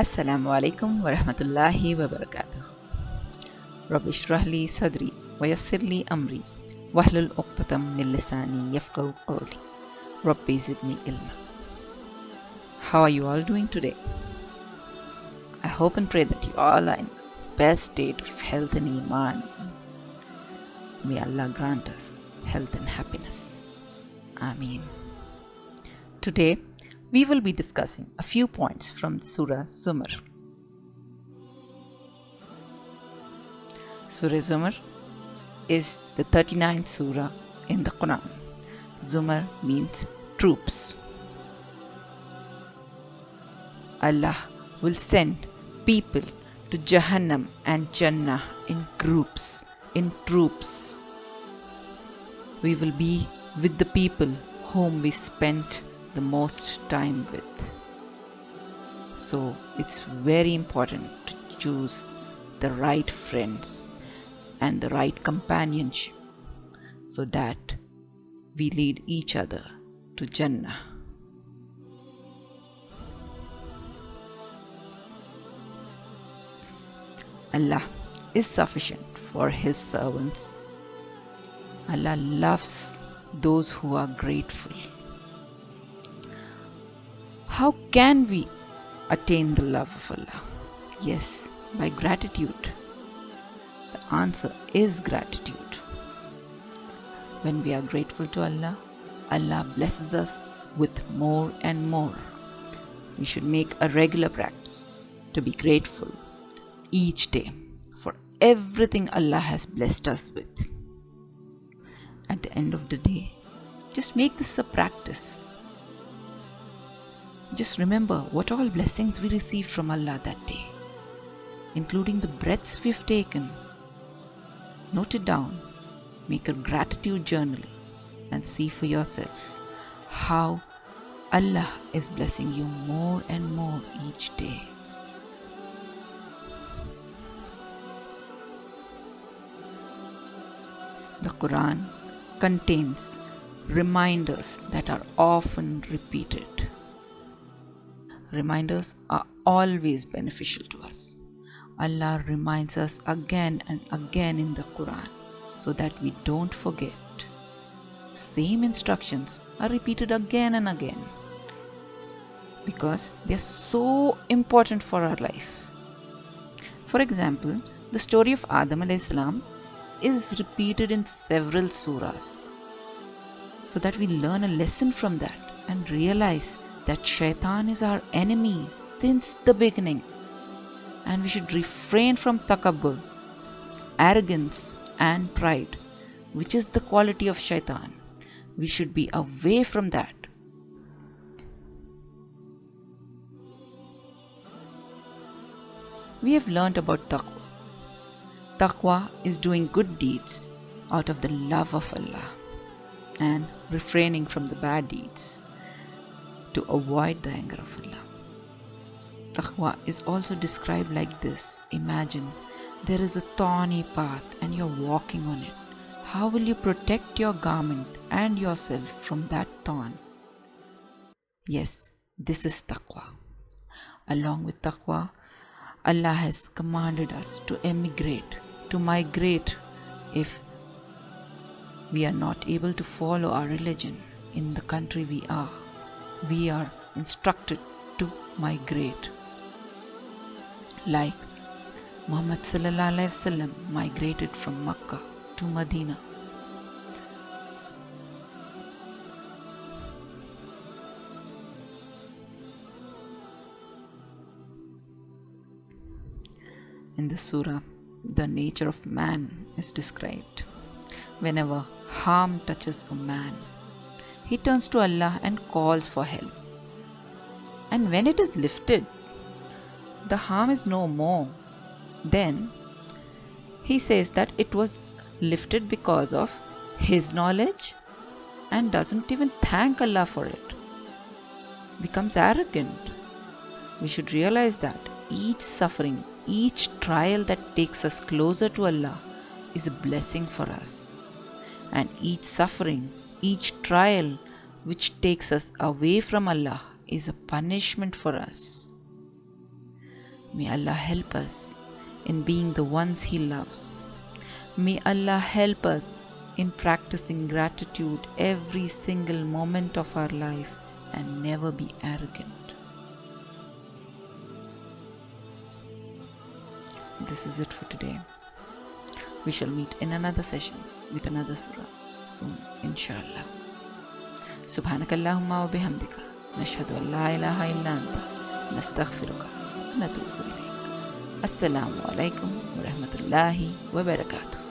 Assalamu alaikum wa rahmatullahi wa barakatuh. Rabbi shrah li sadri wa yassir li amri wahlul uqtatam min lisani yafqahu qawli. Rabbi zidni ilma. How are you all doing today? I hope and pray that you all are in the best state of health and iman. May Allah grant us health and happiness. Ameen. Today, we will be discussing a few points from Surah Zumar. Surah Zumar is the 39th surah in the Quran. Zumar means troops. Allah will send people to Jahannam and Jannah in groups, in troops. We will be with the people whom we spent the most time with. So it's very important to choose the right friends and the right companionship so that we lead each other to Jannah. Allah is sufficient for His servants. Allah loves those who are grateful. How can we attain the love of Allah? Yes, by gratitude. The answer is gratitude. When we are grateful to Allah, Allah blesses us with more and more. We should make a regular practice to be grateful each day for everything Allah has blessed us with. At the end of the day, just make this a practice. Just remember what all blessings we received from Allah that day, including the breaths we've taken. Note it down, make a gratitude journal, and see for yourself how Allah is blessing you more and more each day. The Quran contains reminders that are often repeated. Reminders are always beneficial to us. Allah reminds us again and again in the Quran so that we don't forget. Same instructions are repeated again and again because they are so important for our life. For example, the story of Adam alayhi salam is repeated in several surahs so that we learn a lesson from that and realize that shaitan is our enemy since the beginning, and we should refrain from takabbur, arrogance and pride, which is the quality of shaitan. We should be away from that. We have learnt about taqwa. Taqwa is doing good deeds out of the love of Allah and refraining from the bad deeds to avoid the anger of Allah. Taqwa is also described like this. Imagine there is a thorny path and you're walking on it. How will you protect your garment and yourself from that thorn? Yes, this is taqwa. Along with taqwa, Allah has commanded us to emigrate, to migrate if we are not able to follow our religion in the country we are. We are instructed to migrate. Like Muhammad sallallahu alaihi wasallam migrated from Makkah to Medina. In this surah, the nature of man is described. Whenever harm touches a man, he turns to Allah and calls for help. And when it is lifted, the harm is no more. Then he says that it was lifted because of his knowledge and doesn't even thank Allah for it. Becomes arrogant. We should realize that each suffering, each trial that takes us closer to Allah is a blessing for us. And each suffering, each trial which takes us away from Allah is a punishment for us. May Allah help us in being the ones He loves. May Allah help us in practicing gratitude every single moment of our life and never be arrogant. This is it for today. We shall meet in another session with another surah soon, inshallah. Subhanakallahumma wa bihamdika. Nashhadu an la ilaha illa anta. Nastaghfiruka. Natubu ilayk. Assalamu alaikum wa rahmatullahi wa barakatuh.